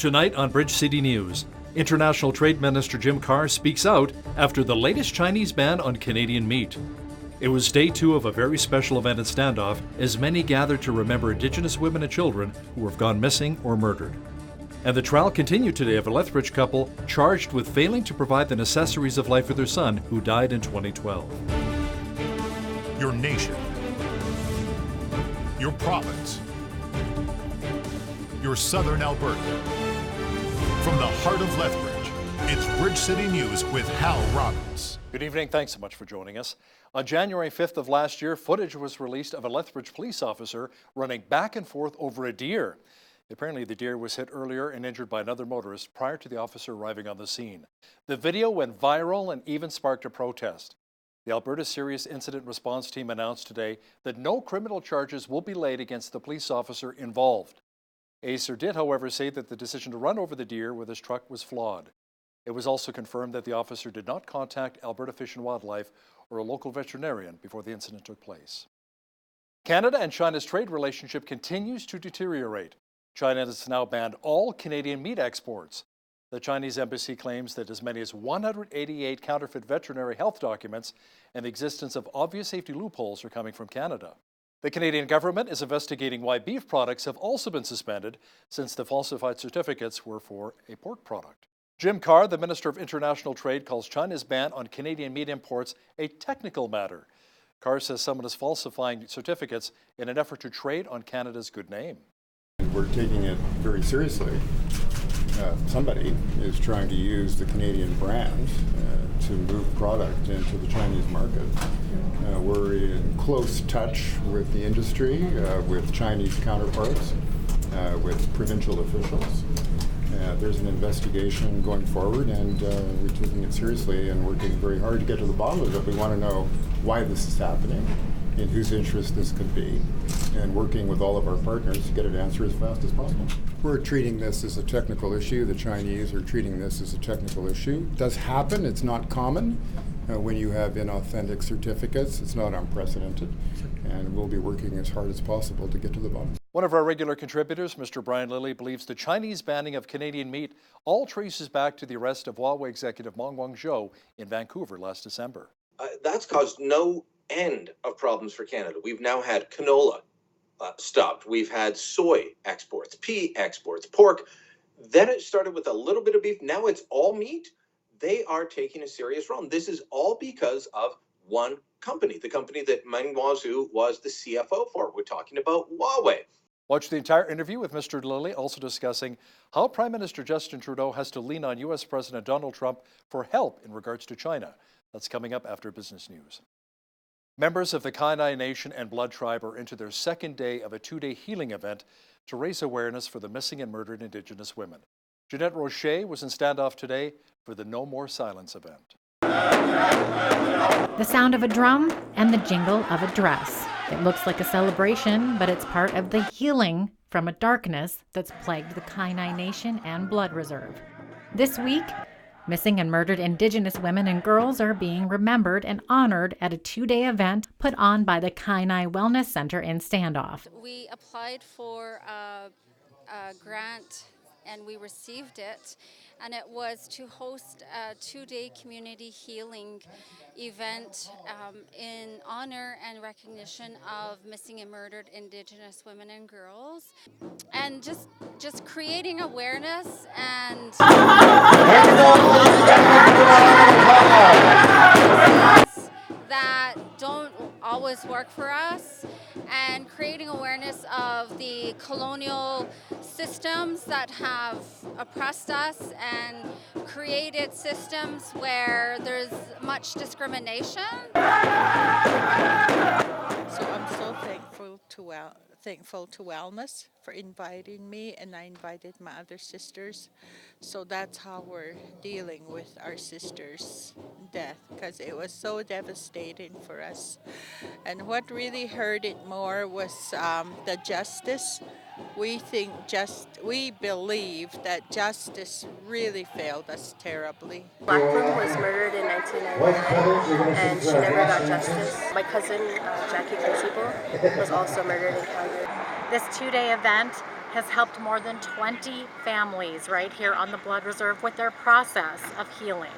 Tonight on Bridge City News, International Trade Minister Jim Carr speaks out after the latest Chinese ban on Canadian meat. It was day 2 of a very special event at Standoff as many gathered to remember Indigenous women and children who have gone missing or murdered. And the trial continued today of a Lethbridge couple charged with failing to provide the necessaries of life for their son who died in 2012. Your nation, your province, your southern Alberta. From the heart of Lethbridge, it's Bridge City News with Hal Robbins. Good evening, thanks so much for joining us. On January 5th of last year, footage was released of a Lethbridge police officer running back and forth over a deer. Apparently the deer was hit earlier and injured by another motorist prior to the officer arriving on the scene. The video went viral and even sparked a protest. The Alberta Serious Incident Response Team announced today that no criminal charges will be laid against the police officer involved. ASER did, however, say that the decision to run over the deer with his truck was flawed. It was also confirmed that the officer did not contact Alberta Fish and Wildlife or a local veterinarian before the incident took place. Canada and China's trade relationship continues to deteriorate. China has now banned all Canadian meat exports. The Chinese embassy claims that as many as 188 counterfeit veterinary health documents and the existence of obvious safety loopholes are coming from Canada. The Canadian government is investigating why beef products have also been suspended since the falsified certificates were for a pork product. Jim Carr, the Minister of International Trade, calls China's ban on Canadian meat imports a technical matter. Carr says someone is falsifying certificates in an effort to trade on Canada's good name. We're taking it very seriously. Somebody is trying to use the Canadian brand to move product into the Chinese market. We're in close touch with the industry, with Chinese counterparts, with provincial officials. There's an investigation going forward, and we're taking it seriously and working very hard to get to the bottom of it. We want to know why this is happening, in whose interest this could be, and working with all of our partners to get an answer as fast as possible. We're treating this as a technical issue. The Chinese are treating this as a technical issue. It does happen. It's not common when you have inauthentic certificates. It's not unprecedented, and we'll be working as hard as possible to get to the bottom. One of our regular contributors, Mr. Brian Lilly, believes the Chinese banning of Canadian meat all traces back to the arrest of Huawei executive Meng Wanzhou in Vancouver last December. That's caused no end of problems for Canada. We've now had canola stopped. We've had soy exports, pea exports, pork. Then it started with a little bit of beef. Now it's all meat. They are taking a serious role. This is all because of one company, the company that Meng Wanzhou was the CFO for. We're talking about Huawei. Watch the entire interview with Mr. Lilly, also discussing how Prime Minister Justin Trudeau has to lean on U.S. President Donald Trump for help in regards to China. That's coming up after Business News. Members of the Kainai Nation and Blood Tribe are into their second day of a 2-day healing event to raise awareness for the missing and murdered Indigenous women. Jeanette Rocher was in Standoff today for the No More Silence event. The sound of a drum and the jingle of a dress. It looks like a celebration, but it's part of the healing from a darkness that's plagued the Kainai Nation and Blood Reserve. This week, missing and murdered Indigenous women and girls are being remembered and honored at a 2-day event put on by the Kainai Wellness Center in Standoff. We applied for a grant and we received it, and it was to host a 2-day community healing event in honor and recognition of missing and murdered Indigenous women and girls, and just creating awareness and that don't always work for us, and creating awareness of the colonial systems that have oppressed us and created systems where there's much discrimination. So I'm so thankful to Wellness for inviting me, and I invited my other sisters. So that's how we're dealing with our sister's death, because it was so devastating for us. And what really hurt it more was the justice. We believe that justice really failed us terribly. Blackburn was murdered in 1999 and she never got justice. My cousin, Jackie Gracebo, was also murdered in Calgary. This 2-day event has helped more than 20 families right here on the Blood Reserve with their process of healing.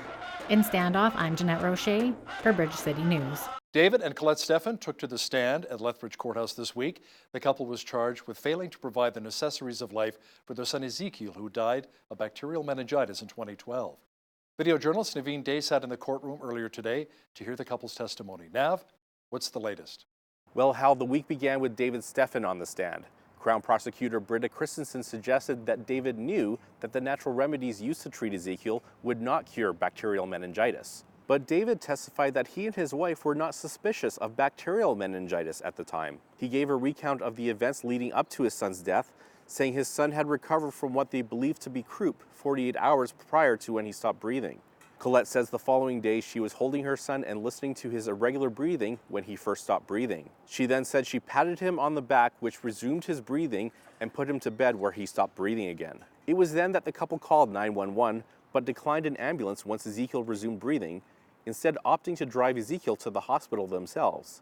In Standoff, I'm Jeanette Roche for Bridge City News. David and Colette Steffen took to the stand at Lethbridge Courthouse this week. The couple was charged with failing to provide the necessaries of life for their son Ezekiel, who died of bacterial meningitis in 2012. Video journalist Naveen Day sat in the courtroom earlier today to hear the couple's testimony. Nav, what's the latest? Well, Hal, the week began with David Steffen on the stand. Crown Prosecutor Britta Christensen suggested that David knew that the natural remedies used to treat Ezekiel would not cure bacterial meningitis. But David testified that he and his wife were not suspicious of bacterial meningitis at the time. He gave a recount of the events leading up to his son's death, saying his son had recovered from what they believed to be croup 48 hours prior to when he stopped breathing. Colette says the following day she was holding her son and listening to his irregular breathing when he first stopped breathing. She then said she patted him on the back, which resumed his breathing, and put him to bed where he stopped breathing again. It was then that the couple called 911, but declined an ambulance once Ezekiel resumed breathing, instead opting to drive Ezekiel to the hospital themselves.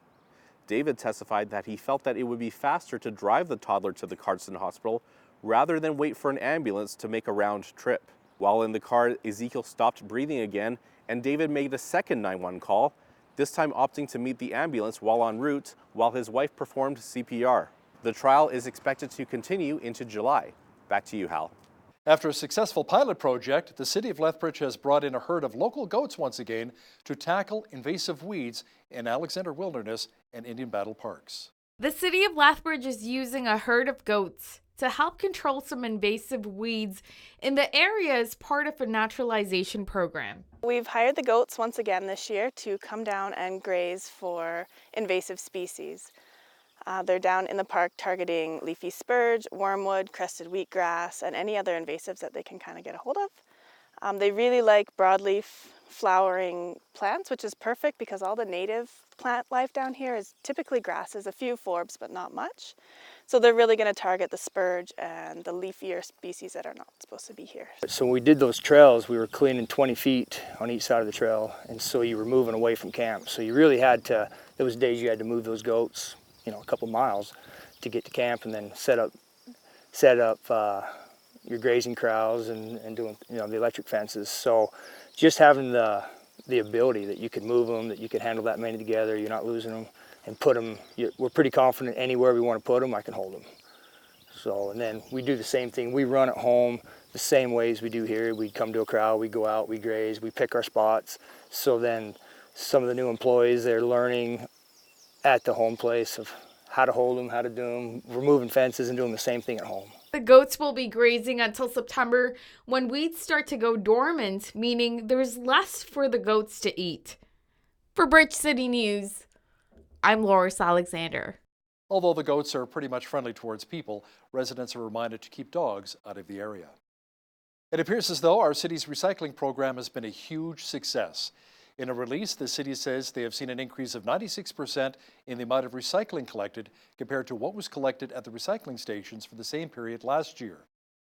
David testified that he felt that it would be faster to drive the toddler to the Cardston Hospital rather than wait for an ambulance to make a round trip. While in the car, Ezekiel stopped breathing again, and David made a second 911 call, this time opting to meet the ambulance while en route, while his wife performed CPR. The trial is expected to continue into July. Back to you, Hal. After a successful pilot project, the city of Lethbridge has brought in a herd of local goats once again to tackle invasive weeds in Alexander Wilderness and Indian Battle Parks. The city of Lethbridge is using a herd of goats to help control some invasive weeds in the area as part of a naturalization program. We've hired the goats once again this year to come down and graze for invasive species. They're down in the park targeting leafy spurge, wormwood, crested wheatgrass, and any other invasives that they can kind of get a hold of. They really like broadleaf flowering plants, which is perfect because all the native plant life down here is typically grasses, a few forbs, but not much. So they're really going to target the spurge and the leafier species that are not supposed to be here. So when we did those trails, we were cleaning 20 feet on each side of the trail, and so you were moving away from camp. So you really had to, there was days you had to move those goats, a couple miles to get to camp, and then set up your grazing corrals and doing the electric fences. So just having the ability that you could move them, that you could handle that many together, you're not losing them, and put them, we're pretty confident anywhere we want to put them, I can hold them. So, and then we do the same thing. We run at home the same ways we do here. We come to a corral, we go out, we graze, we pick our spots. So then some of the new employees, they're learning at the home place of how to hold them, how to do them, removing fences and doing the same thing at home. The goats will be grazing until September when weeds start to go dormant, meaning there's less for the goats to eat. For Bridge City News, I'm Loris Alexander. Although the goats are pretty much friendly towards people, residents are reminded to keep dogs out of the area. It appears as though our city's recycling program has been a huge success. In a release, the city says they have seen an increase of 96% in the amount of recycling collected compared to what was collected at the recycling stations for the same period last year.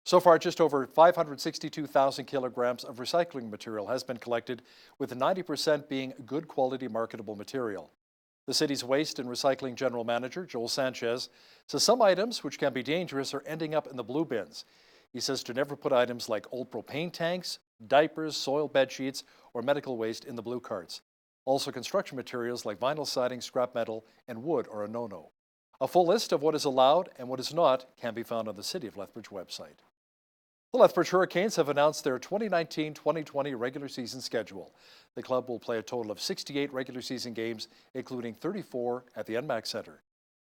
So far, just over 562,000 kilograms of recycling material has been collected, with 90% being good quality marketable material. The city's waste and recycling general manager, Joel Sanchez, says some items which can be dangerous are ending up in the blue bins. He says to never put items like old propane tanks, diapers, soil bed sheets, or medical waste in the blue carts. Also, construction materials like vinyl siding, scrap metal, and wood are a no-no. A full list of what is allowed and what is not can be found on the City of Lethbridge website. The Lethbridge Hurricanes have announced their 2019-2020 regular season schedule. The club will play a total of 68 regular season games, including 34 at the NMAC Center.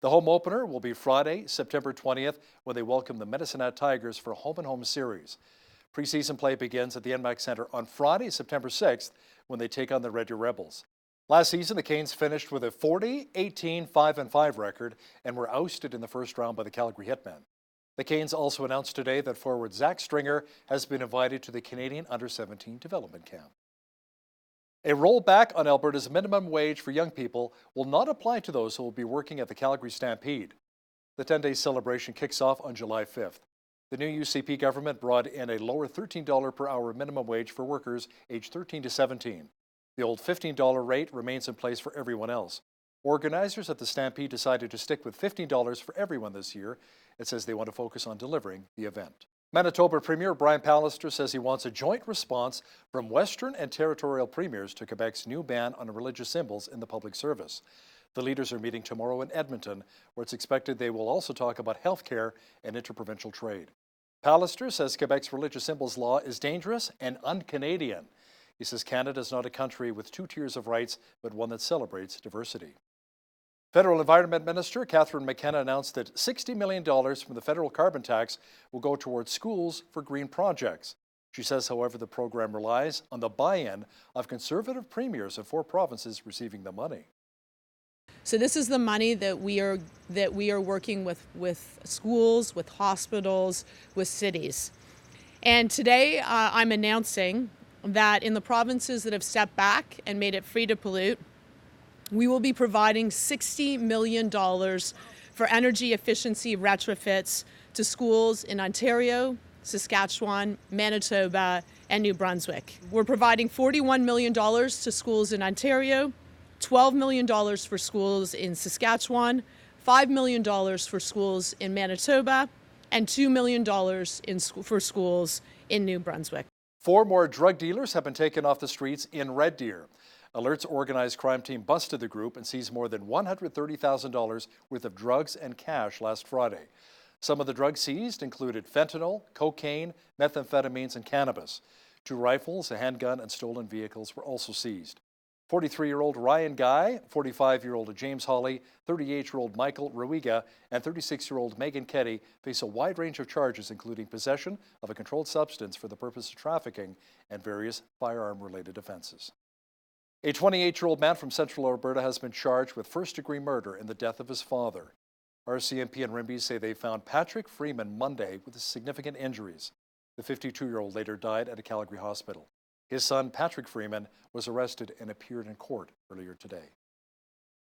The home opener will be Friday, September 20th, when they welcome the Medicine Hat Tigers for a home-and-home series. Preseason play begins at the NMAC Center on Friday, September 6th, when they take on the Red Deer Rebels. Last season, the Canes finished with a 40-18-5-5 record and were ousted in the first round by the Calgary Hitmen. The Canes also announced today that forward Zach Stringer has been invited to the Canadian Under-17 Development Camp. A rollback on Alberta's minimum wage for young people will not apply to those who will be working at the Calgary Stampede. The 10-day celebration kicks off on July 5th. The new UCP government brought in a lower $13 per hour minimum wage for workers aged 13 to 17. The old $15 rate remains in place for everyone else. Organizers at the Stampede decided to stick with $15 for everyone this year, It says they want to focus on delivering the event. Manitoba Premier Brian Pallister says he wants a joint response from Western and territorial premiers to Quebec's new ban on religious symbols in the public service. The leaders are meeting tomorrow in Edmonton, where it's expected they will also talk about healthcare and interprovincial trade. Pallister says Quebec's religious symbols law is dangerous and un-Canadian. He says Canada is not a country with two tiers of rights, but one that celebrates diversity. Federal Environment Minister Catherine McKenna announced that $60 million from the federal carbon tax will go towards schools for green projects. She says, however, the program relies on the buy-in of Conservative premiers in 4 provinces receiving the money. So this is the money that we are working with schools, with hospitals, with cities. And today I'm announcing that in the provinces that have stepped back and made it free to pollute, we will be providing $60 million for energy efficiency retrofits to schools in Ontario, Saskatchewan, Manitoba, and New Brunswick. We're providing $41 million to schools in Ontario, $12 million for schools in Saskatchewan, $5 million for schools in Manitoba, and $2 million for schools in New Brunswick. 4 more drug dealers have been taken off the streets in Red Deer. Alert's organized crime team busted the group and seized more than $130,000 worth of drugs and cash last Friday. Some of the drugs seized included fentanyl, cocaine, methamphetamines, and cannabis. 2 rifles, a handgun, and stolen vehicles were also seized. 43-year-old Ryan Guy, 45-year-old James Hawley, 38-year-old Michael Ruiga, and 36-year-old Megan Keddy face a wide range of charges, including possession of a controlled substance for the purpose of trafficking and various firearm-related offenses. A 28-year-old man from Central Alberta has been charged with first-degree murder in the death of his father. RCMP and Rimbey say they found Patrick Freeman Monday with significant injuries. The 52-year-old later died at a Calgary hospital. His son, Patrick Freeman, was arrested and appeared in court earlier today.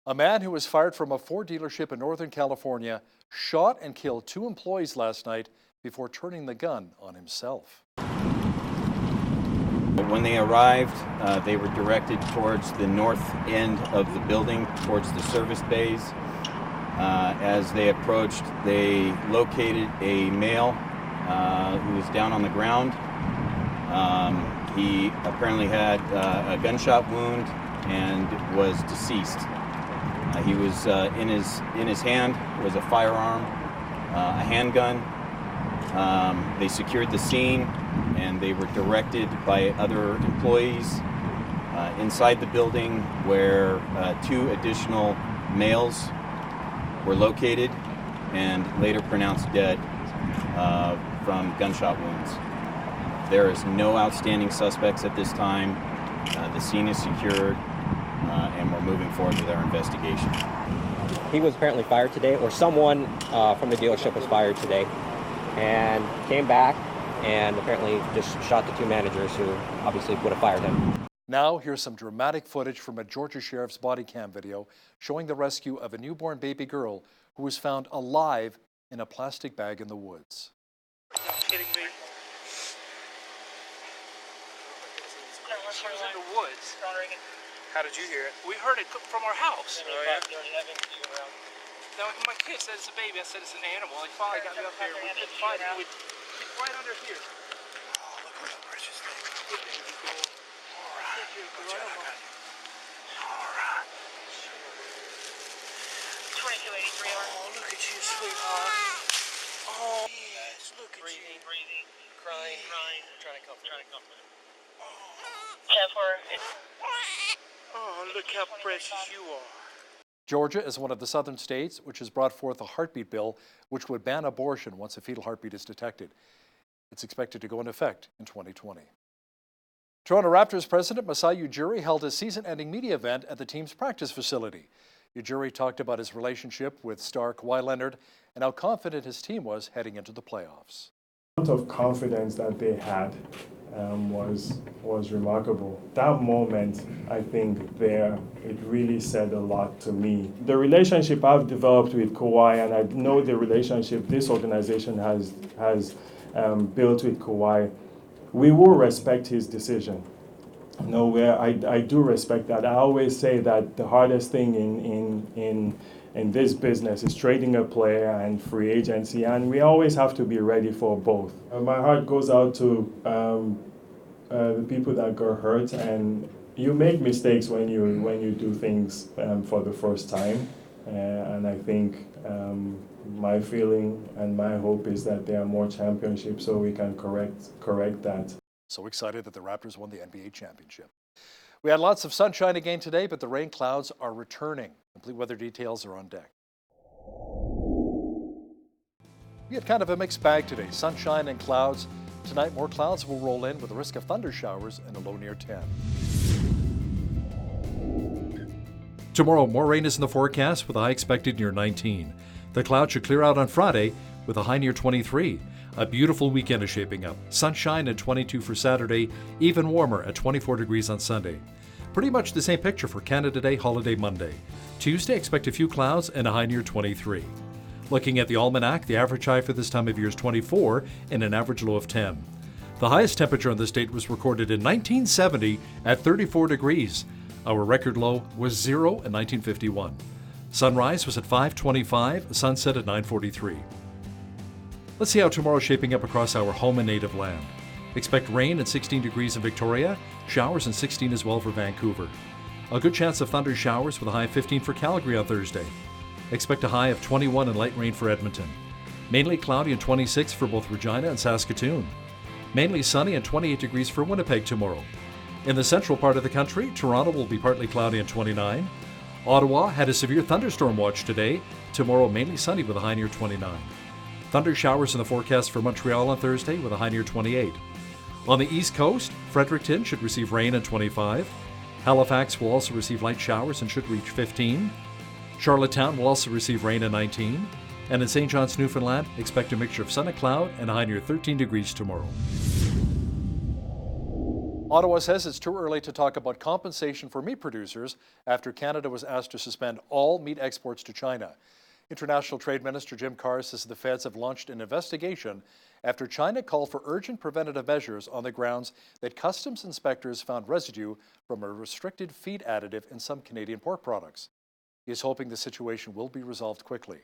A man who was fired from a Ford dealership in Northern California shot and killed 2 employees last night before turning the gun on himself. When they arrived, they were directed towards the north end of the building, towards the service bays. As they approached, they located a male who was down on the ground. He apparently had a gunshot wound and was deceased. He was in his hand was a firearm, a handgun. They secured the scene, and they were directed by other employees inside the building, where 2 additional males were located and later pronounced dead from gunshot wounds. There is no outstanding suspects at this time. The scene is secured, and we're moving forward with our investigation. He was apparently fired today, or someone from the dealership was fired today, and came back and apparently just shot the 2 managers who obviously would have fired him. Now, here's some dramatic footage from a Georgia sheriff's body cam video showing the rescue of a newborn baby girl who was found alive in a plastic bag in the woods. Are you kidding me? She was in the woods. How did you hear it? We heard it from our house. Oh, yeah? Now, my kid said it's a baby. I said it's an animal. He finally got me up there. We couldn't find it. It's right under here. Oh, look at that precious thing. Good baby girl. All right. All right. 2283 on. Oh, look at you, sweetheart. Oh, yes. Look at you. Breathing. Crying. Trying to comfort him. Oh. 10-4. Oh, look how precious you are. Georgia is one of the southern states which has brought forth a heartbeat bill which would ban abortion once a fetal heartbeat is detected. It's expected to go into effect in 2020. Toronto Raptors president Masai Ujiri held a season-ending media event at the team's practice facility. Ujiri talked about his relationship with star Kawhi Leonard and how confident his team was heading into the playoffs. The amount of confidence that they had was remarkable. That moment, I think it really said a lot to me. The relationship I've developed with Kawhi, and I know the relationship this organization has built with Kawhi, we will respect his decision. You know, where I do respect that. I always say that the hardest thing in in this business is trading a player and free agency, and we always have to be ready for both. My heart goes out to the people that got hurt, and you make mistakes when you do things for the first time, and I think my feeling and my hope is that there are more championships so we can correct that. So excited that the Raptors won the NBA championship. We had lots of sunshine again today, but the rain clouds are returning. Complete weather details are on deck. We had kind of a mixed bag today, sunshine and clouds. Tonight, more clouds will roll in with a risk of thunder showers and a low near 10. Tomorrow, more rain is in the forecast with a high expected near 19. The clouds should clear out on Friday with a high near 23. A beautiful weekend is shaping up. Sunshine at 22 for Saturday, even warmer at 24 degrees on Sunday. Pretty much the same picture for Canada Day, holiday Monday. Tuesday, expect a few clouds and a high near 23. Looking at the almanac, the average high for this time of year is 24 and an average low of 10. The highest temperature on this date was recorded in 1970 at 34 degrees. Our record low was 0 in 1951. Sunrise was at 5:25, sunset at 9:43. Let's see how tomorrow's shaping up across our home and native land. Expect rain at 16 degrees in Victoria, showers and 16 as well for Vancouver. A good chance of thunder showers with a high of 15 for Calgary on Thursday. Expect a high of 21 and light rain for Edmonton. Mainly cloudy and 26 for both Regina and Saskatoon. Mainly sunny and 28 degrees for Winnipeg tomorrow. In the central part of the country, Toronto will be partly cloudy and 29. Ottawa had a severe thunderstorm watch today. Tomorrow mainly sunny with a high near 29. Thunder showers in the forecast for Montreal on Thursday with a high near 28. On the east coast, Fredericton should receive rain at 25. Halifax will also receive light showers and should reach 15. Charlottetown will also receive rain at 19. And in St. John's, Newfoundland, expect a mixture of sun and cloud and a high near 13 degrees tomorrow. Ottawa says it's too early to talk about compensation for meat producers after Canada was asked to suspend all meat exports to China. International Trade Minister Jim Carr says the feds have launched an investigation after China called for urgent preventative measures on the grounds that customs inspectors found residue from a restricted feed additive in some Canadian pork products. He is hoping the situation will be resolved quickly.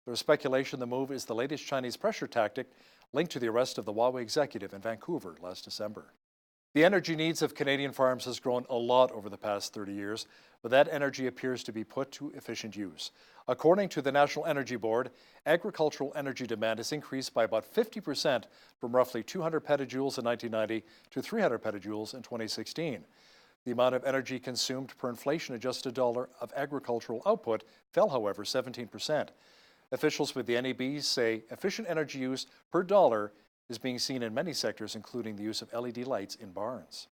There's speculation the move is the latest Chinese pressure tactic linked to the arrest of the Huawei executive in Vancouver last December. The energy needs of Canadian farms has grown a lot over the past 30 years, but that energy appears to be put to efficient use. According to the National Energy Board, agricultural energy demand has increased by about 50% from roughly 200 petajoules in 1990 to 300 petajoules in 2016. The amount of energy consumed per inflation-adjusted dollar of agricultural output fell, however, 17%. Officials with the NEB say efficient energy use per dollar is being seen in many sectors, including the use of LED lights in barns.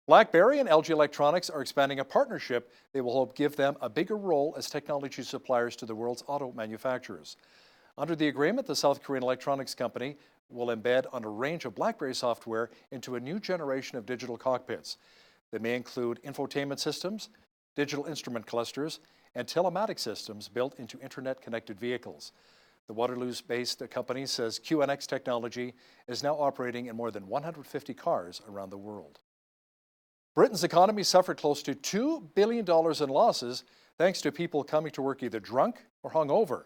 BlackBerry and LG Electronics are expanding a partnership they will hope give them a bigger role as technology suppliers to the world's auto manufacturers. Under the agreement, the South Korean electronics company will embed on a range of BlackBerry software into a new generation of digital cockpits. They may include infotainment systems, digital instrument clusters, and telematic systems built into internet-connected vehicles. The Waterloo-based company says QNX technology is now operating in more than 150 cars around the world. Britain's economy suffered close to $2 billion in losses thanks to people coming to work either drunk or hungover.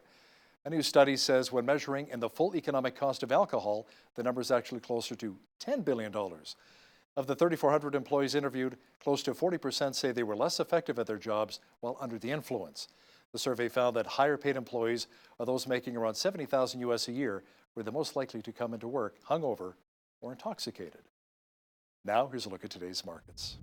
A new study says when measuring in the full economic cost of alcohol, the number is actually closer to $10 billion. Of the 3,400 employees interviewed, close to 40% say they were less effective at their jobs while under the influence. The survey found that higher paid employees are those making around $70,000 US a year were the most likely to come into work hungover or intoxicated. Now, here's a look at today's markets.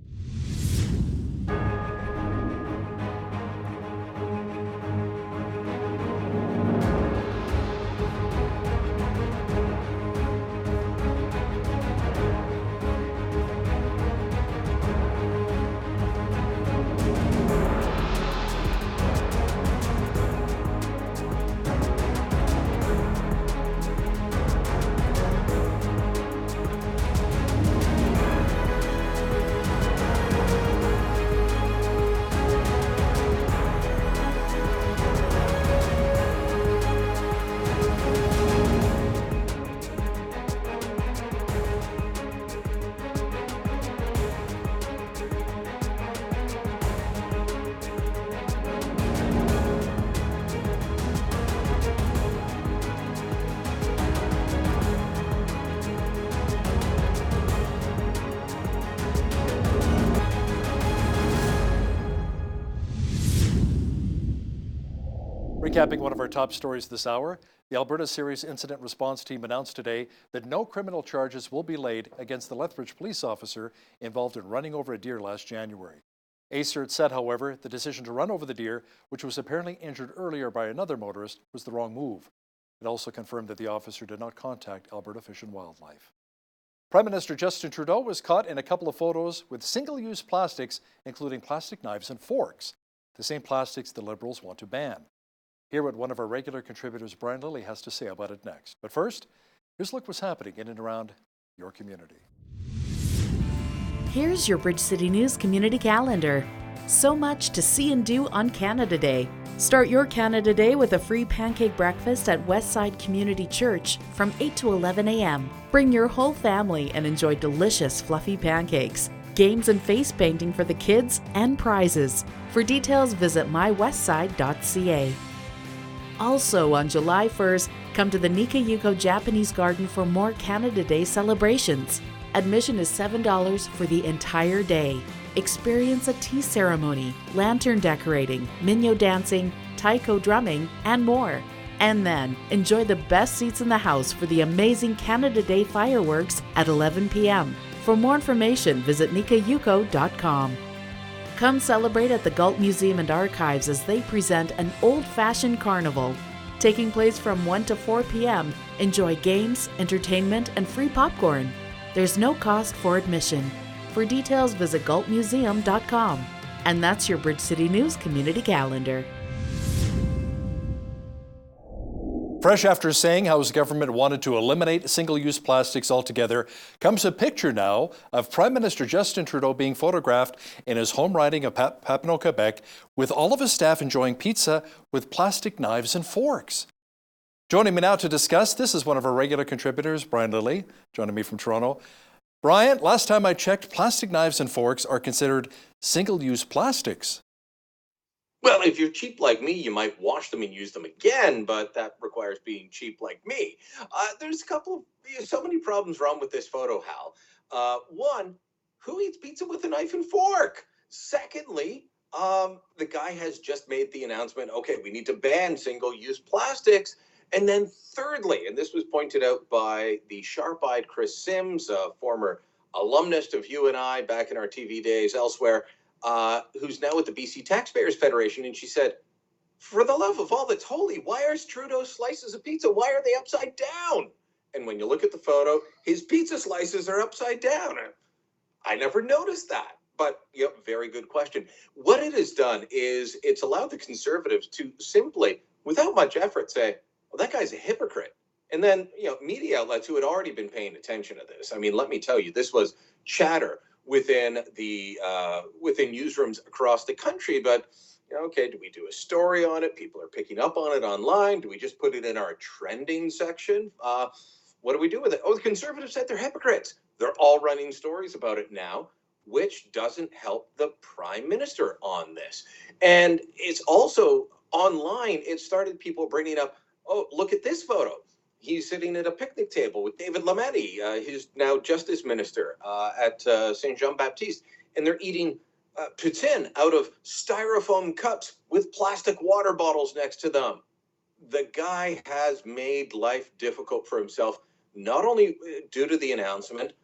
Recapping one of our top stories this hour, the Alberta Series Incident Response Team announced today that no criminal charges will be laid against the Lethbridge police officer involved in running over a deer last January. ACERT said, however, the decision to run over the deer, which was apparently injured earlier by another motorist, was the wrong move. It also confirmed that the officer did not contact Alberta Fish and Wildlife. Prime Minister Justin Trudeau was caught in a couple of photos with single-use plastics, including plastic knives and forks, the same plastics the Liberals want to ban. Hear what one of our regular contributors, Brian Lilly, has to say about it next. But first, here's a look what's happening in and around your community. Here's your Bridge City News community calendar. So much to see and do on Canada Day. Start your Canada Day with a free pancake breakfast at Westside Community Church from 8 to 11 a.m. Bring your whole family and enjoy delicious fluffy pancakes, games and face painting for the kids, and prizes. For details, visit mywestside.ca. Also on July 1st, come to the Nikayuko Japanese Garden for more Canada Day celebrations. Admission is $7 for the entire day. Experience a tea ceremony, lantern decorating, minyo dancing, taiko drumming, and more. And then, enjoy the best seats in the house for the amazing Canada Day fireworks at 11 p.m. For more information, visit nikayuko.com. Come celebrate at the Galt Museum and Archives as they present an old-fashioned carnival. Taking place from 1 to 4 p.m., enjoy games, entertainment, and free popcorn. There's no cost for admission. For details, visit galtmuseum.com. And that's your Bridge City News community calendar. Fresh after saying how his government wanted to eliminate single-use plastics altogether, comes a picture now of Prime Minister Justin Trudeau being photographed in his home riding of Papineau, Quebec, with all of his staff enjoying pizza with plastic knives and forks. Joining me now to discuss this is one of our regular contributors, Brian Lilly, joining me from Toronto. Brian, last time I checked, plastic knives and forks are considered single-use plastics. Well, if you're cheap like me, you might wash them and use them again, but that requires being cheap like me. There's so many problems wrong with this photo, Hal. One, who eats pizza with a knife and fork? Secondly, the guy has just made the announcement, okay, we need to ban single-use plastics. And then thirdly, and this was pointed out by the sharp-eyed Chris Sims, a former alumnus of you and I back in our TV days elsewhere, who's now with the BC Taxpayers Federation, and she said, for the love of all that's holy, why are Trudeau's slices of pizza, why are they upside down? And when you look at the photo, his pizza slices are upside down. I never noticed that, but very good question. What it has done is it's allowed the Conservatives to simply, without much effort, say, well, that guy's a hypocrite. And then, media outlets who had already been paying attention to this. I mean, let me tell you, this was chatter within newsrooms across the country. But okay, do we do a story on it? People are picking up on it online. Do we just put it in our trending section? What do we do with it? Oh, the Conservatives said they're hypocrites. They're all running stories about it now, which doesn't help the Prime Minister on this. And it's also online. It started people bringing up, oh, look at this photo. He's sitting at a picnic table with David Lametti, who's now Justice Minister at St. Jean-Baptiste, and they're eating poutine out of styrofoam cups with plastic water bottles next to them. The guy has made life difficult for himself, not only due to the announcement,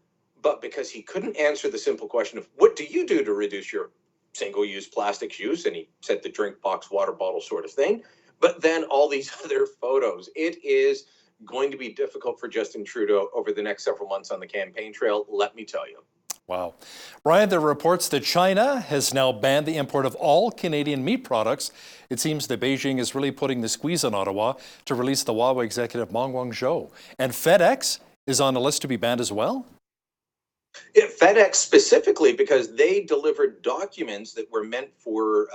but because he couldn't answer the simple question of, what do you do to reduce your single-use plastics use? And he said the drink box, water bottle sort of thing. But then all these other photos. It is going to be difficult for Justin Trudeau over the next several months on the campaign trail, let me tell you. Wow. Brian, there are reports that China has now banned the import of all Canadian meat products. It seems that Beijing is really putting the squeeze on Ottawa to release the Huawei executive Meng Wanzhou. And FedEx is on a list to be banned as well? FedEx specifically, because they delivered documents that were meant for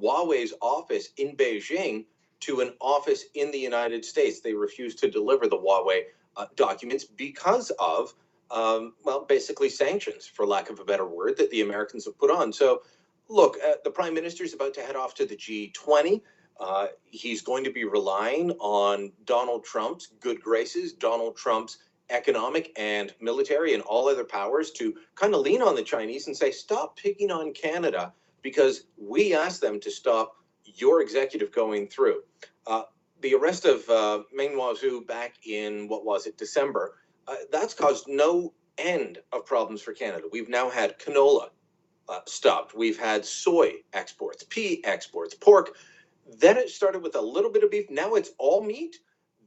Huawei's office in Beijing to an office in the United States. They refused to deliver the Huawei documents because of, basically sanctions, for lack of a better word, that the Americans have put on. So, look, the Prime Minister is about to head off to the G20. He's going to be relying on Donald Trump's good graces, Donald Trump's economic and military and all other powers to kind of lean on the Chinese and say, stop picking on Canada because we asked them to stop your executive going through. The arrest of Meng Wanzhou back in, December, that's caused no end of problems for Canada. We've now had canola stopped. We've had soy exports, pea exports, pork. Then it started with a little bit of beef. Now it's all meat.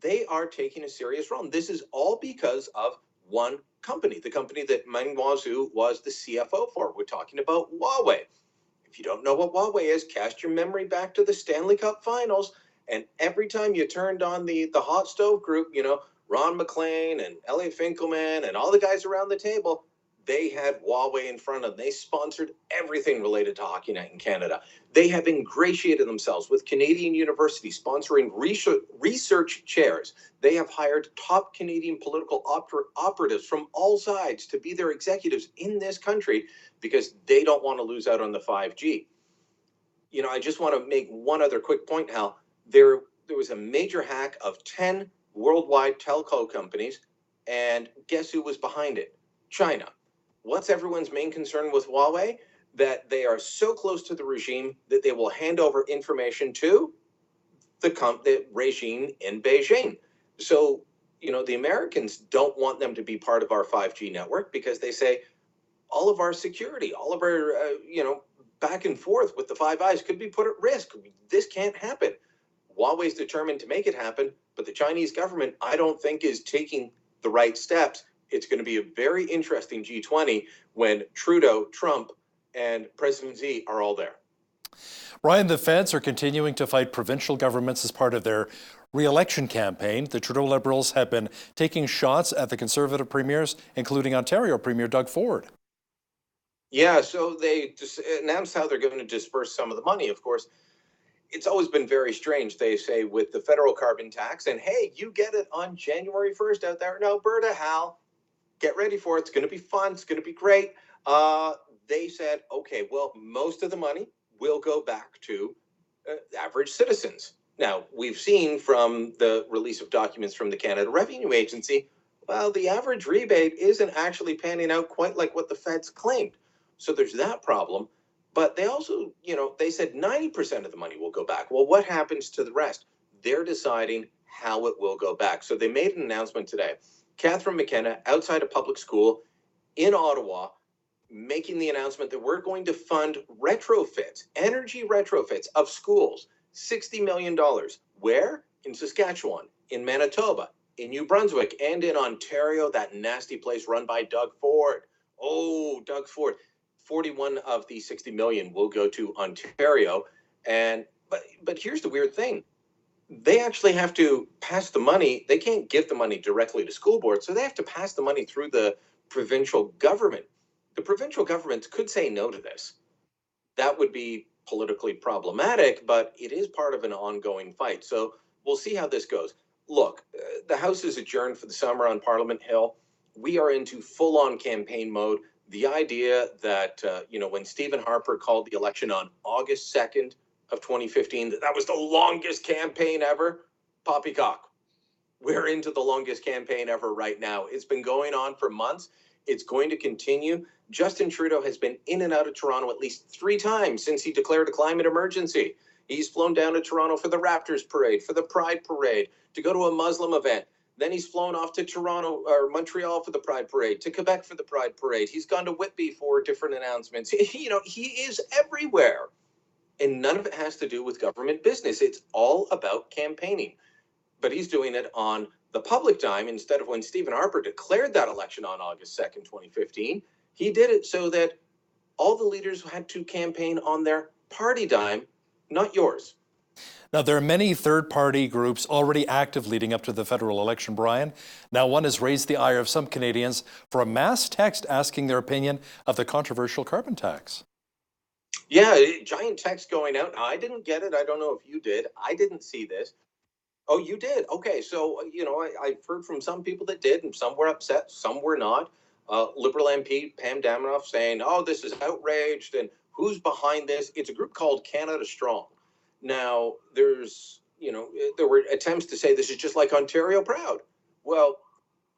They are taking a serious role. And this is all because of one company, the company that Meng Wanzhou was the CFO for. We're talking about Huawei. If you don't know what Huawei is, cast your memory back to the Stanley Cup Finals. And every time you turned on the hot stove group, Ron McLean and Elliot Finkelman and all the guys around the table, they had Huawei in front of them. They sponsored everything related to Hockey Night in Canada. They have ingratiated themselves with Canadian universities sponsoring research chairs. They have hired top Canadian political operatives from all sides to be their executives in this country because they don't want to lose out on the 5G. I just want to make one other quick point, Hal. There was a major hack of 10 worldwide telco companies, and guess who was behind it? China. What's everyone's main concern with Huawei? That they are so close to the regime that they will hand over information to the regime in Beijing. So, the Americans don't want them to be part of our 5G network because they say all of our security, all of our, back and forth with the Five Eyes could be put at risk. This can't happen. Huawei's determined to make it happen, but the Chinese government, I don't think, is taking the right steps. It's going to be a very interesting G20 when Trudeau, Trump, and President Xi are all there. Ryan, the feds are continuing to fight provincial governments as part of their re-election campaign. The Trudeau Liberals have been taking shots at the Conservative premiers, including Ontario Premier Doug Ford. Yeah, so they just announced how they're going to disperse some of the money. Of course, it's always been very strange, they say, with the federal carbon tax. And hey, you get it on January 1st out there in Alberta, Hal. Get ready for it. It's going to be fun. It's going to be great. They said, okay, well, most of the money will go back to average citizens. Now, we've seen from the release of documents from the Canada Revenue Agency, well, the average rebate isn't actually panning out quite like what the feds claimed. So there's that problem. But they also, they said 90% of the money will go back. Well, what happens to the rest? They're deciding how it will go back. So they made an announcement today. Catherine McKenna, outside a public school in Ottawa, making the announcement that we're going to fund retrofits, energy retrofits of schools, $60 million. Where? In Saskatchewan, in Manitoba, in New Brunswick, and in Ontario, that nasty place run by Doug Ford. Oh, Doug Ford. 41 of the 60 million will go to Ontario. But here's the weird thing. They actually have to pass the money. They can't give the money directly to school boards, so they have to pass the money through the provincial government. The provincial governments could say no to this. That would be politically problematic, but it is part of an ongoing fight. So we'll see how this goes. Look, the House is adjourned for the summer on Parliament Hill. We are into full-on campaign mode. The idea that, when Stephen Harper called the election on August 2nd of 2015, that was the longest campaign ever, poppycock. We're into the longest campaign ever right now. It's been going on for months. It's going to continue. Justin Trudeau has been in and out of Toronto at least 3 times since he declared a climate emergency. He's flown down to Toronto for the Raptors parade, for the Pride parade, to go to a Muslim event. Then he's flown off to Toronto or Montreal for the Pride Parade, to Quebec for the Pride Parade. He's gone to Whitby for different announcements. He is everywhere. And none of it has to do with government business. It's all about campaigning. But he's doing it on the public dime instead of when Stephen Harper declared that election on August 2nd, 2015. He did it so that all the leaders had to campaign on their party dime, not yours. Now, there are many third-party groups already active leading up to the federal election, Brian. Now, one has raised the ire of some Canadians for a mass text asking their opinion of the controversial carbon tax. Yeah, giant text going out. I didn't get it. I don't know if you did. I didn't see this. Oh, you did? Okay, so, I've heard from some people that did, and some were upset, some were not. Liberal MP Pam Damanoff saying, oh, this is outraged, and who's behind this? It's a group called Canada Strong. Now, there were attempts to say this is just like Ontario Proud. Well,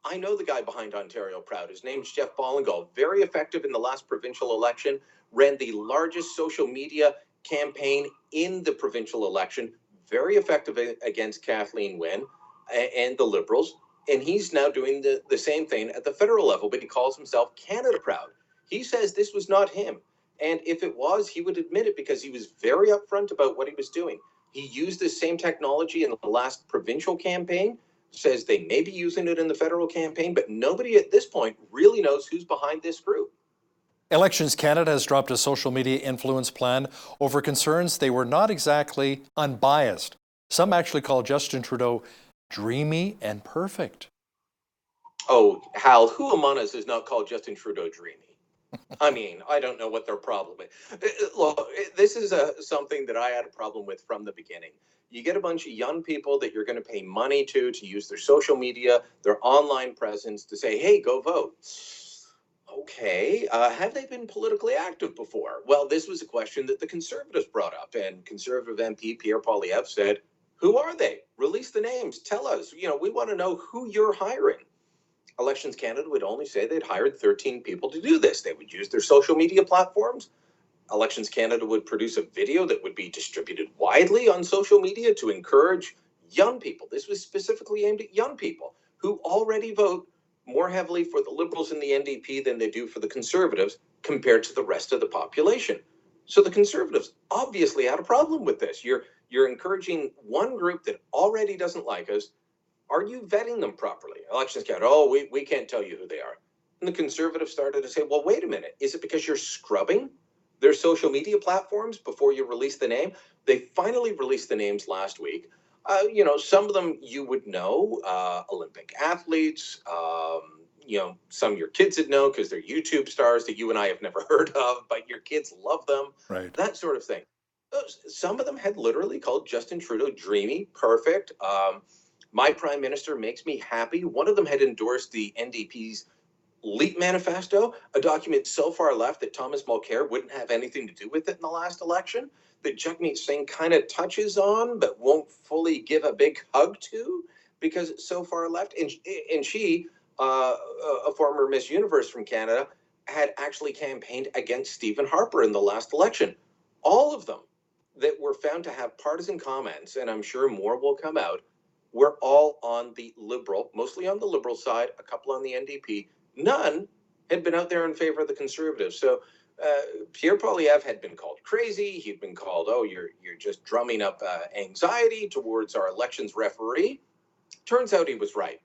I know the guy behind Ontario Proud. His name's Jeff Ballingall. Very effective in the last provincial election. Ran the largest social media campaign in the provincial election, very effective against Kathleen Wynne and the Liberals. And he's now doing the same thing at the federal level, but he calls himself Canada Proud. He says this was not him. And if it was, he would admit it because he was very upfront about what he was doing. He used this same technology in the last provincial campaign, says they may be using it in the federal campaign, but nobody at this point really knows who's behind this group. Elections Canada has dropped a social media influence plan over concerns they were not exactly unbiased. Some actually call Justin Trudeau dreamy and perfect. Oh, Hal, who among us has not called Justin Trudeau dreamy? I mean, I don't know what their problem is. Look, this is something that I had a problem with from the beginning. You get a bunch of young people that you're going to pay money to use their social media, their online presence to say, hey, go vote. Okay, have they been politically active before? Well, this was a question that the Conservatives brought up, and Conservative MP Pierre Poilievre said, who are they? Release the names. Tell us. We want to know who you're hiring. Elections Canada would only say they'd hired 13 people to do this. They would use their social media platforms. Elections Canada would produce a video that would be distributed widely on social media to encourage young people. This was specifically aimed at young people who already vote more heavily for the Liberals and the NDP than they do for the Conservatives compared to the rest of the population. So the Conservatives obviously had a problem with this. You're encouraging one group that already doesn't like us. Are you vetting them properly? Elections Canada, we can't tell you who they are. And the Conservatives started to say, well, wait a minute. Is it because you're scrubbing their social media platforms before you release the name? They finally released the names last week. Some of them you would know, Olympic athletes, some of your kids would know because they're YouTube stars that you and I have never heard of, but your kids love them, right? That sort of thing. Some of them had literally called Justin Trudeau dreamy, perfect. My prime minister makes me happy. One of them had endorsed the NDP's Leap Manifesto, a document so far left that Thomas Mulcair wouldn't have anything to do with it in the last election, that Jagmeet Singh kind of touches on but won't fully give a big hug to because it's so far left. And she, a former Miss Universe from Canada, had actually campaigned against Stephen Harper in the last election. All of them that were found to have partisan comments, and I'm sure more will come out, were all on the Liberal, mostly on the Liberal side, a couple on the NDP. None had been out there in favor of the Conservatives. So Pierre Poilievre had been called crazy. He'd been called, you're just drumming up anxiety towards our elections referee. Turns out he was right.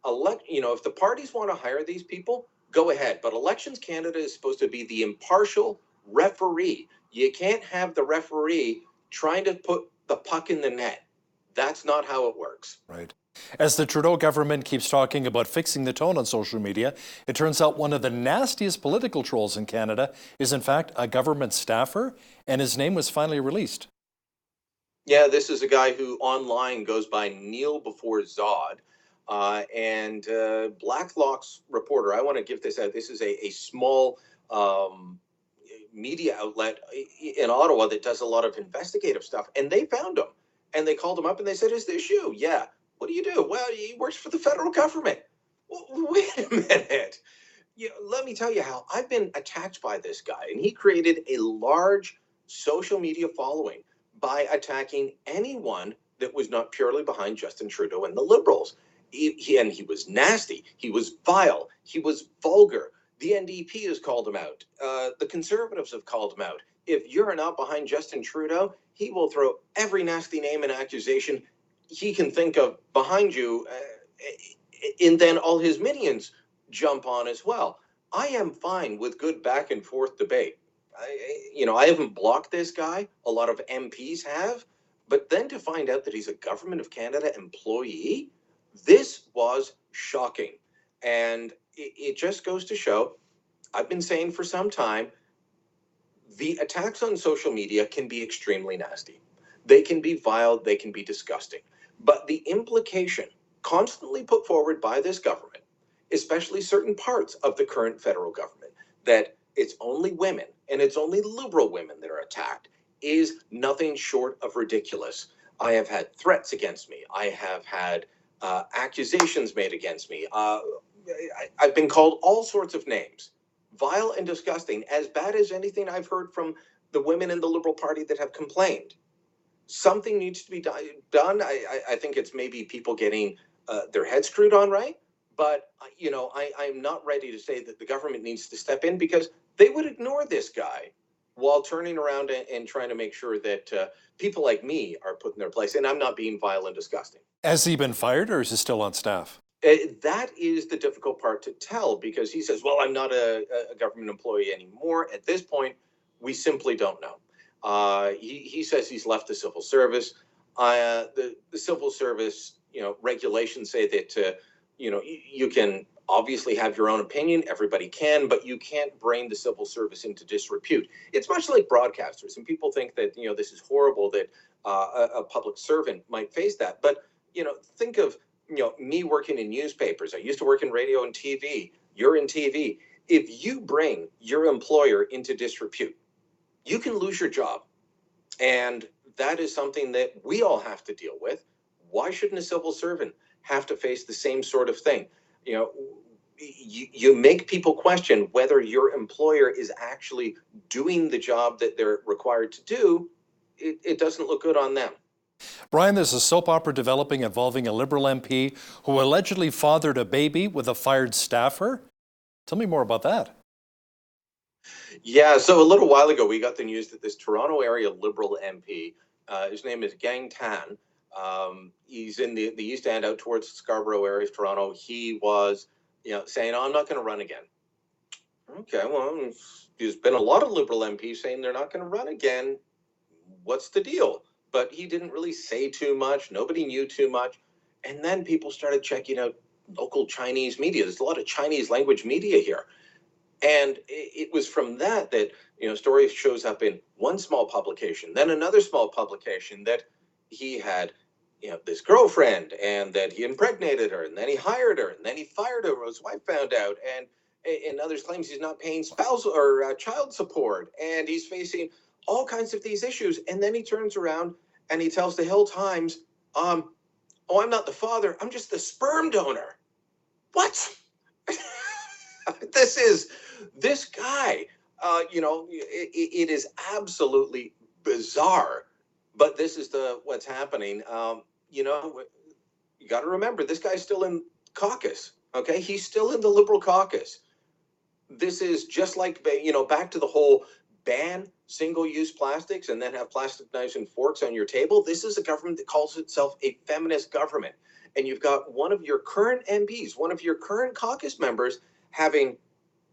If the parties want to hire these people, go ahead. But Elections Canada is supposed to be the impartial referee. You can't have the referee trying to put the puck in the net. That's not how it works. Right. As the Trudeau government keeps talking about fixing the tone on social media, it turns out one of the nastiest political trolls in Canada is in fact a government staffer, and his name was finally released. Yeah, this is a guy who online goes by Neil before Zod. And Blacklock's reporter, I want to give this out. This is a small media outlet in Ottawa that does a lot of investigative stuff. And they found him. And they called him up and they said, is this you? Yeah. What do you do? Well, he works for the federal government. Well, wait a minute. Let me tell you how I've been attacked by this guy. And he created a large social media following by attacking anyone that was not purely behind Justin Trudeau and the Liberals. He was nasty. He was vile. He was vulgar. The NDP has called him out. The Conservatives have called him out. If you're not behind Justin Trudeau, he will throw every nasty name and accusation he can think of behind you, and then all his minions jump on as well. I am fine with good back and forth debate. I haven't blocked this guy. A lot of MPs have. But then to find out that he's a Government of Canada employee, this was shocking. And it just goes to show, I've been saying for some time, the attacks on social media can be extremely nasty. They can be vile, they can be disgusting. But the implication constantly put forward by this government, especially certain parts of the current federal government, that it's only women and it's only Liberal women that are attacked, is nothing short of ridiculous. I have had threats against me. I have had accusations made against me. I've been called all sorts of names. Vile and disgusting, as bad as anything I've heard from the women in the Liberal Party that have complained. Something needs to be done. I think it's maybe people getting their heads screwed on right. But, I'm not ready to say that the government needs to step in, because they would ignore this guy while turning around and trying to make sure that people like me are put in their place. And I'm not being vile and disgusting. Has he been fired or is he still on staff? That is the difficult part to tell, because he says, well, I'm not a government employee anymore. At this point, we simply don't know. He says he's left the civil service. The civil service, regulations say that, you can obviously have your own opinion. Everybody can, but you can't bring the civil service into disrepute. It's much like broadcasters, and people think that, this is horrible that a public servant might face that. But, think of, me working in newspapers. I used to work in radio and TV. You're in TV. If you bring your employer into disrepute, you can lose your job. And that is something that we all have to deal with. Why shouldn't a civil servant have to face the same sort of thing? You make people question whether your employer is actually doing the job that they're required to do. It doesn't look good on them. Brian, there's a soap opera developing involving a Liberal MP who allegedly fathered a baby with a fired staffer. Tell me more about that. Yeah, so a little while ago, we got the news that this Toronto area Liberal MP, his name is Gang Tan, he's in the East End out towards Scarborough area of Toronto. He was, saying, I'm not going to run again. Okay, well, there's been a lot of Liberal MPs saying they're not going to run again. What's the deal? But he didn't really say too much. Nobody knew too much. And then people started checking out local Chinese media. There's a lot of Chinese language media here. And it was from that story shows up in one small publication, then another small publication, that he had, this girlfriend, and that he impregnated her, and then he hired her, and then he fired her when his wife found out. And others claims he's not paying spousal or child support, and he's facing all kinds of these issues. And then he turns around and he tells the Hill Times, I'm not the father, I'm just the sperm donor. What? This guy, it is absolutely bizarre, but this is what's happening. You got to remember, this guy's still in caucus. Okay. He's still in the Liberal caucus. This is just like, back to the whole ban single-use plastics and then have plastic knives and forks on your table. This is a government that calls itself a feminist government. And you've got one of your current MPs, one of your current caucus members, having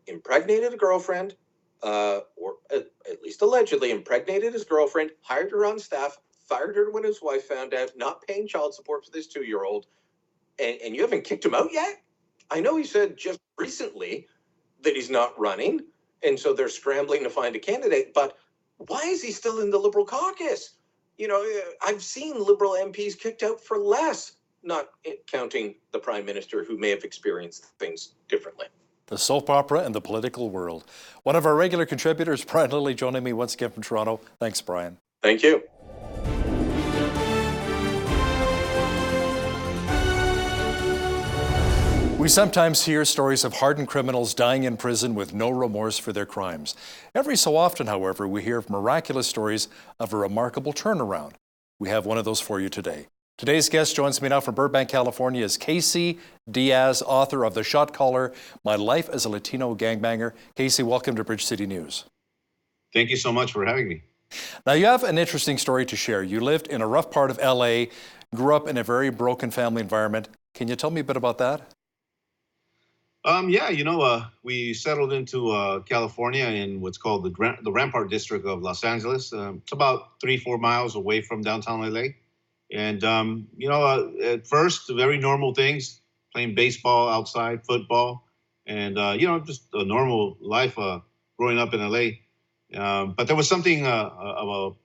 impregnated a girlfriend, or at least allegedly impregnated his girlfriend, hired her on staff, fired her when his wife found out, not paying child support for this 2-year-old, and you haven't kicked him out yet? I know he said just recently that he's not running, and so they're scrambling to find a candidate, but why is he still in the Liberal caucus? I've seen Liberal MPs kicked out for less, not counting the Prime Minister, who may have experienced things differently. The soap opera and the political world. One of our regular contributors, Brian Lilly, joining me once again from Toronto. Thanks, Brian. Thank you. We sometimes hear stories of hardened criminals dying in prison with no remorse for their crimes. Every so often, however, we hear of miraculous stories of a remarkable turnaround. We have one of those for you today. Today's guest joins me now from Burbank, California, is Casey Diaz, author of The Shot Caller, My Life as a Latino Gangbanger. Casey, welcome to Bridge City News. Thank you so much for having me. Now, you have an interesting story to share. You lived in a rough part of LA, grew up in a very broken family environment. Can you tell me a bit about that? We settled into California in what's called the Rampart District of Los Angeles. It's about 3-4 miles away from downtown LA. And, at first, very normal things, playing baseball outside, football, and, just a normal life growing up in LA. But there was something of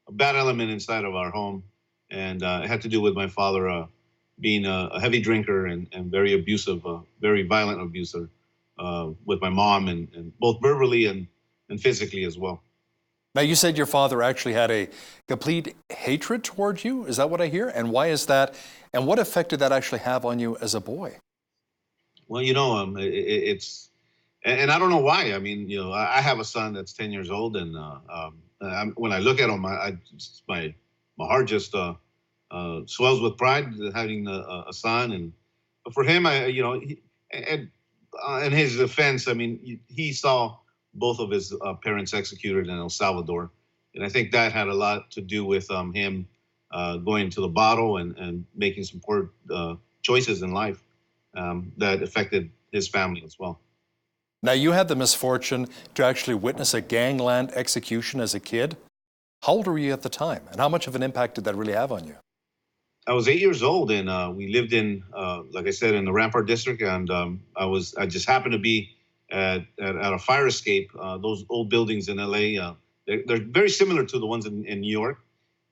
a bad element inside of our home. And it had to do with my father being a heavy drinker and very abusive, very violent abuser with my mom, and both verbally and physically as well. Now, you said your father actually had a complete hatred towards you. Is that what I hear? And why is that? And what effect did that actually have on you as a boy? Well, it's, and I don't know why. I mean, I have a son that's 10 years old, and when I look at him, my heart just swells with pride having a son. And but for him, in his defense, I mean, he saw both of his parents executed in El Salvador, and I think that had a lot to do with him going to the bottle and making some poor choices in life that affected his family as well. Now, you had the misfortune to actually witness a gangland execution as a kid. How old were you at the time, and how much of an impact did that really have on you? I was 8 years old, and we lived in, like I said, in the Rampart District, and I just happened to be at a fire escape. Those old buildings in LA, they're very similar to the ones in New York.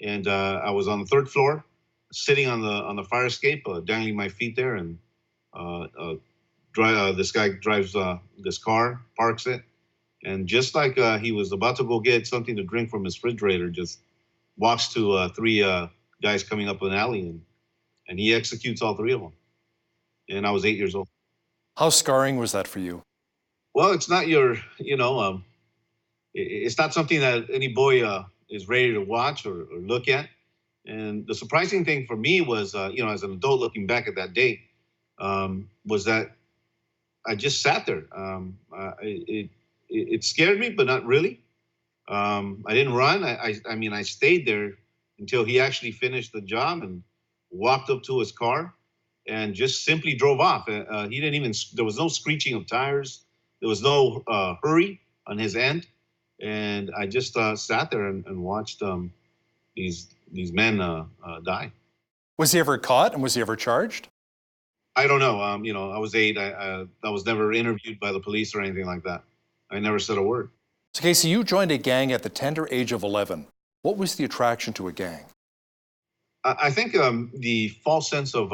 And I was on the 3rd floor, sitting on the fire escape, dangling my feet there, and this guy drives this car, parks it, and just like he was about to go get something to drink from his refrigerator, just walks to 3 guys coming up an alley, and he executes all 3 of them. And I was 8 years old. How scarring was that for you? Well, it's not it's not something that any boy is ready to watch or look at. And the surprising thing for me was, as an adult looking back at that day, was that I just sat there. It scared me, but not really. I didn't run. I stayed there until he actually finished the job and walked up to his car and just simply drove off. He didn't even, there was no screeching of tires. There was no hurry on his end. And I just sat there and watched these men die. Was he ever caught, and was he ever charged? I don't know. I was 8. I was never interviewed by the police or anything like that. I never said a word. So, Casey, you joined a gang at the tender age of 11. What was the attraction to a gang? I think the false sense of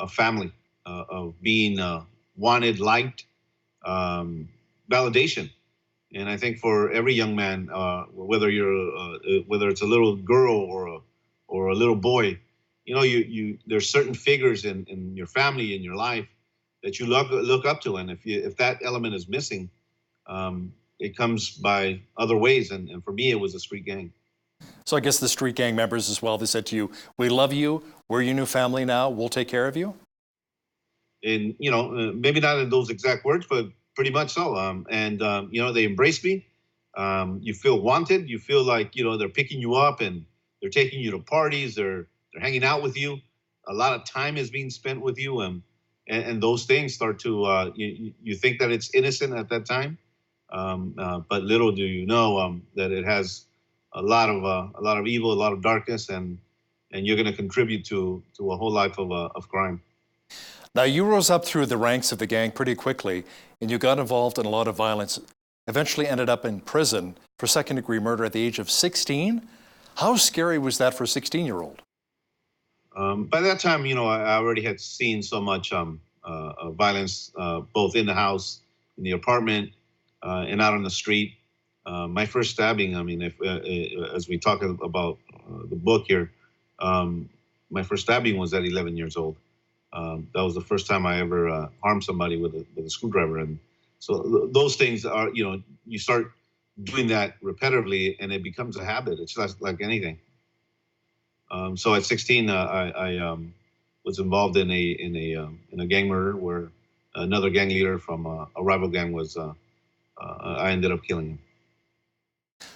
family, of being wanted, liked, validation. And I think for every young man, whether it's a little girl or a little boy, there's certain figures in your family, in your life, that you look up to, and if that element is missing, it comes by other ways. And for me, it was a street gang. So I guess the street gang members as well, they said to you, "We love you. We're your new family now. We'll take care of you." And maybe not in those exact words, but pretty much so. They embrace me. You feel wanted. You feel like they're picking you up and they're taking you to parties. They're hanging out with you. A lot of time is being spent with you, and those things start to you think that it's innocent at that time, but little do you know that it has a lot of evil, a lot of darkness, and you're going to contribute to a whole life of crime. Now, you rose up through the ranks of the gang pretty quickly, and you got involved in a lot of violence. Eventually ended up in prison for second-degree murder at the age of 16. How scary was that for a 16-year-old? By that time, I already had seen so much violence, both in the house, in the apartment, and out on the street. My first stabbing, as we talk about the book here, my first stabbing was at 11 years old. That was the first time I ever harmed somebody with a screwdriver. And so those things are, you start doing that repetitively and it becomes a habit. It's just like anything. So at 16, I was involved in a gang murder where another gang leader from a rival gang I ended up killing him.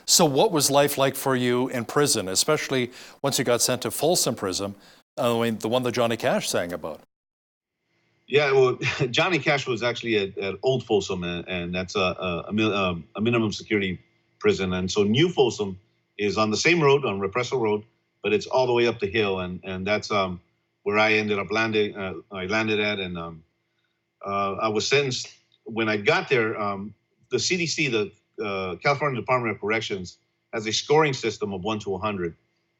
So what was life like for you in prison, especially once you got sent to Folsom Prison, the one that Johnny Cash sang about? Yeah, well, Johnny Cash was actually at Old Folsom, and that's a minimum security prison. And so New Folsom is on the same road, on Repressal Road, but it's all the way up the hill, and that's where I ended up landing. I landed at, and I was sentenced. When I got there, the CDC, the California Department of Corrections, has a scoring system of 1 to 100,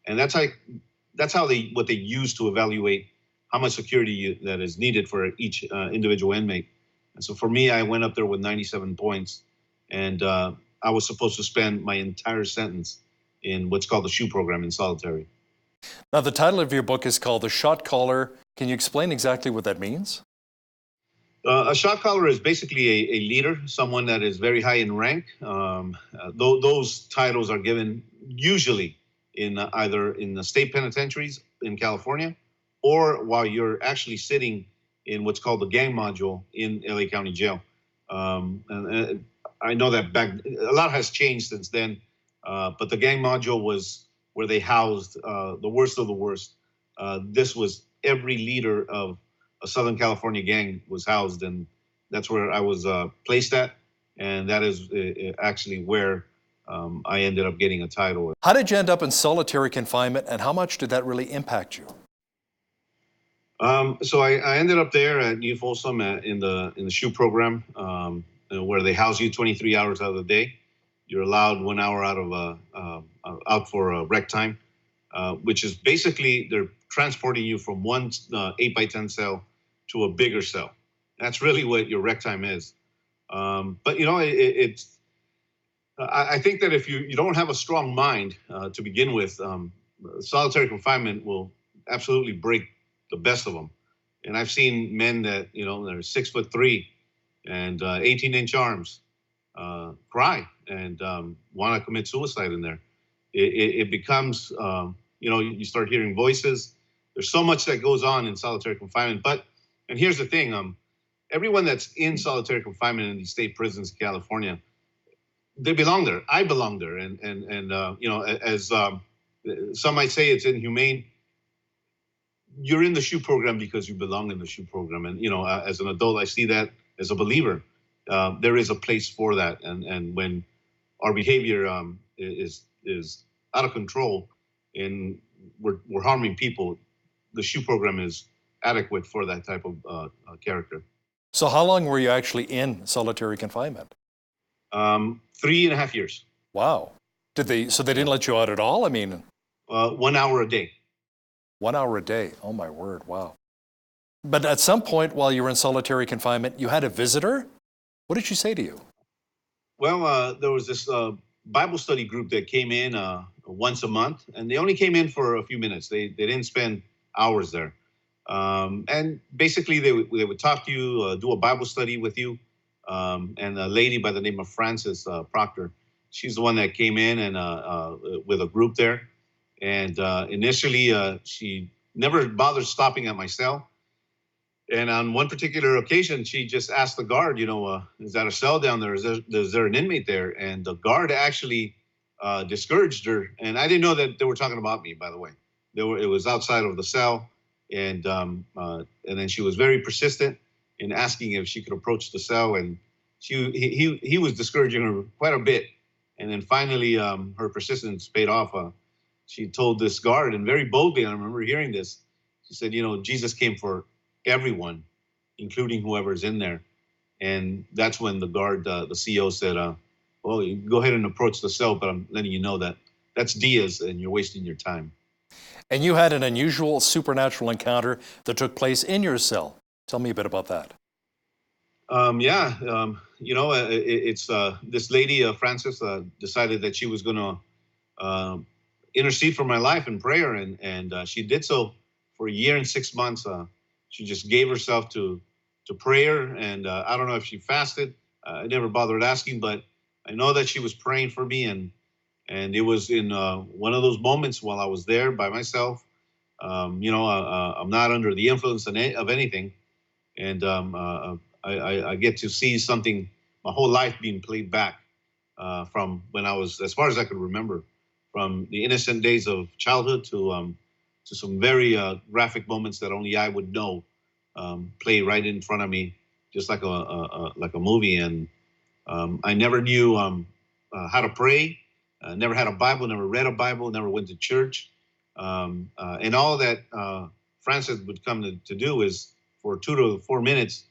and that's how what they use to evaluate how much security that is needed for each individual inmate. And so for me, I went up there with 97 points, and I was supposed to spend my entire sentence in what's called the SHU program in solitary. Now, the title of your book is called The Shot Caller. Can you explain exactly what that means? A shot caller is basically a leader, someone that is very high in rank. Those titles are given usually in either in the state penitentiaries in California, or while you're actually sitting in what's called the gang module in LA County Jail. And I know that a lot has changed since then, but the gang module was where they housed the worst of the worst. This was every leader of a Southern California gang was housed, and that's where I was placed at, and that is actually where I ended up getting a title. How did you end up in solitary confinement, and how much did that really impact you? So I ended up there at New Folsom in the SHU program, where they house you 23 hours out of the day. You're allowed 1 hour out for rec time, which is basically they're transporting you from one 8x10 cell to a bigger cell. That's really what your rec time is. But you know, I think that if you don't have a strong mind to begin with, solitary confinement will absolutely break the best of them. And I've seen men that, you know, they're 6'3" and 18-inch arms cry and want to commit suicide in there. It becomes, you know, you start hearing voices. There's so much that goes on in solitary confinement. And here's the thing, everyone that's in solitary confinement in these state prisons in California, they belong there. I belong there. And you know, as some might say it's inhumane, you're in the SHU program because you belong in the SHU program. And, you know, as an adult, I see that as a believer. There is a place for that. And when our behavior is out of control and we're harming people, the SHU program is adequate for that type of character. So how long were you actually in solitary confinement? 3.5 years. Wow. So they didn't let you out at all? I mean, 1 hour a day. 1 hour a day. Oh my word. Wow. But at some point while you were in solitary confinement, you had a visitor? What did she say to you? Well, there was this Bible study group that came in once a month, and they only came in for a few minutes. They didn't spend hours there. And basically they would talk to you, do a Bible study with you. And a lady by the name of Frances Proctor, she's the one that came in and with a group there. And initially, she never bothered stopping at my cell. And on one particular occasion, she just asked the guard, you know, is that a cell down there? Is there an inmate there? And the guard actually discouraged her. And I didn't know that they were talking about me, by the way. It was outside of the cell. And then she was very persistent in asking if she could approach the cell. And he was discouraging her quite a bit. And then finally, her persistence paid off. She told this guard, and very boldly, I remember hearing this, she said, you know, Jesus came for everyone, including whoever's in there. And that's when the guard, the CO said, well, you go ahead and approach the cell, but I'm letting you know that that's Diaz and you're wasting your time. And you had an unusual supernatural encounter that took place in your cell. Tell me a bit about that. You know, it's this lady, Frances, decided that she was going to intercede for my life in prayer, and she did so for 1 year and 6 months. She just gave herself to prayer, and I don't know if she fasted. I never bothered asking, but I know that she was praying for me, and it was in one of those moments while I was there by myself. You know, I'm not under the influence of anything, and I get to see something, my whole life being played back from when I was, as far as I could remember, from the innocent days of childhood to some very graphic moments that only I would know play right in front of me, just like a movie. And I never knew how to pray. Never had a Bible, never read a Bible, never went to church. And all that Frances would come to do is for 2 to 4 minutes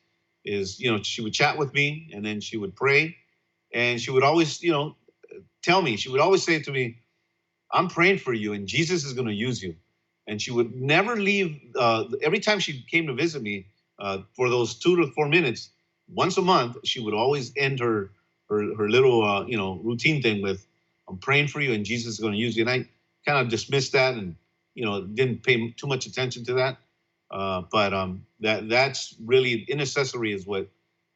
is, you know, she would chat with me and then she would pray. And she would always, you know, tell me, she would always say to me, I'm praying for you and Jesus is going to use you. And she would never leave. Every time she came to visit me for those 2 to 4 minutes, once a month, she would always end her little, you know, routine thing with, I'm praying for you and Jesus is going to use you. And I kind of dismissed that and, you know, didn't pay too much attention to that. That's really intercessory is what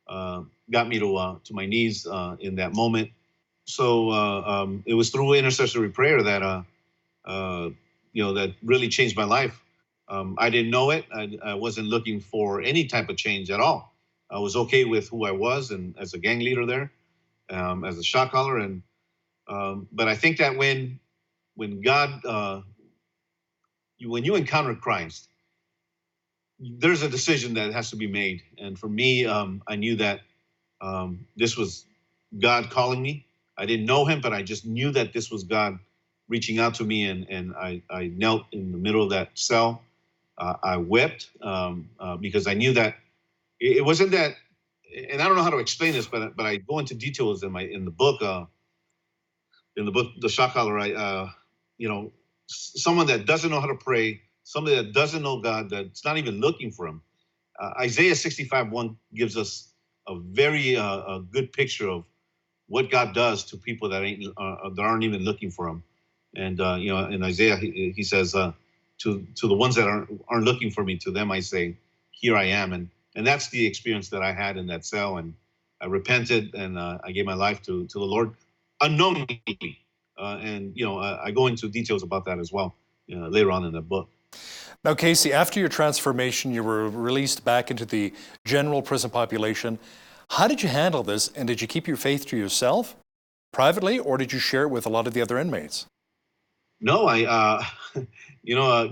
got me to my knees in that moment. So it was through intercessory prayer that that really changed my life. I didn't know it. I wasn't looking for any type of change at all. I was okay with who I was and as a gang leader there, as a shot caller. And but I think that when God, when you encounter Christ, there's a decision that has to be made. And for me, I knew that this was God calling me. I didn't know him, but I just knew that this was God reaching out to me. And I knelt in the middle of that cell. I wept because I knew that it wasn't that, and I don't know how to explain this, but I go into details in the book, The Shot Caller. Someone that doesn't know how to pray, somebody that doesn't know God, that's not even looking for him. Isaiah 65:1 gives us a very good picture of what God does to people that aren't even looking for him. And in Isaiah, he says, to the ones that aren't looking for me, to them I say, here I am. And that's the experience that I had in that cell. And I repented and I gave my life to the Lord unknowingly. I go into details about that as well later on in the book. Now, Casey, after your transformation, you were released back into the general prison population. How did you handle this? And did you keep your faith to yourself privately, or did you share it with a lot of the other inmates? No,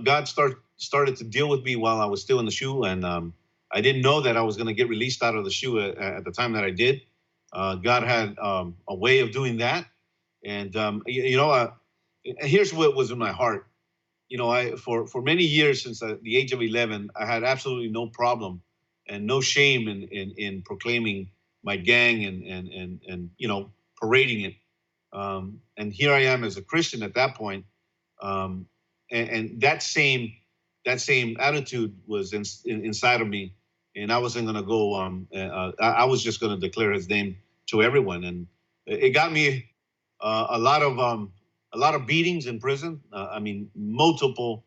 God started to deal with me while I was still in the SHU, and I didn't know that I was going to get released out of the SHU at the time that I did. God had a way of doing that, and here's what was in my heart. For many years since the age of 11, I had absolutely no problem and no shame in proclaiming my gang and parading it. And here I am as a Christian at that point. And that same attitude was inside of me, and I wasn't going to go. I was just going to declare his name to everyone, and it got me a lot of beatings in prison. Multiple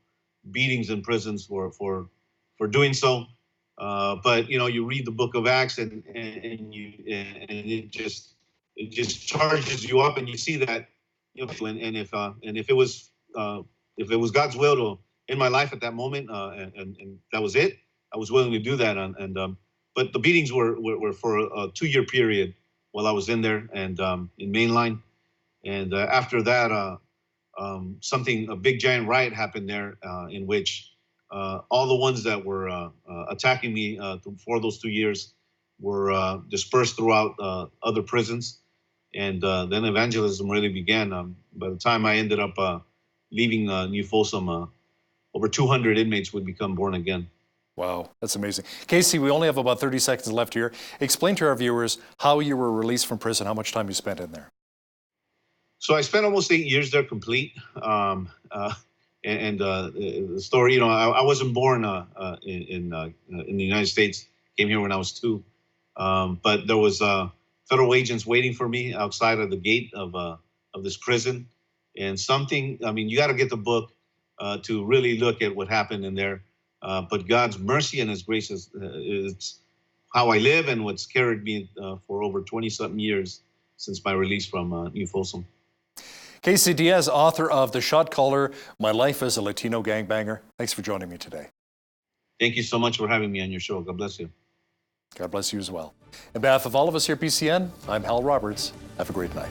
beatings in prisons for doing so. But you read the Book of Acts, and it just charges you up, and you see that. And if it was God's will to end my life at that moment, and that was it, I was willing to do that. But the beatings were for a 2-year period while I was in there and in mainline. And after that, a big giant riot happened there in which all the ones that were attacking me for those 2 years were dispersed throughout other prisons. And then evangelism really began. By the time I ended up leaving New Folsom, over 200 inmates would become born again. Wow, that's amazing. Casey, we only have about 30 seconds left here. Explain to our viewers how you were released from prison, how much time you spent in there. So I spent almost 8 years there complete. The story, I wasn't born in the United States. Came here when I was 2. But there was federal agents waiting for me outside of the gate of this prison. And you got to get the book to really look at what happened in there. But God's mercy and his grace is how I live and what's carried me for over 20-something years since my release from New Folsom. Casey Diaz, author of The Shot Caller, My Life as a Latino Gangbanger. Thanks for joining me today. Thank you so much for having me on your show. God bless you. God bless you as well. On behalf of all of us here at PCN, I'm Hal Roberts. Have a great night.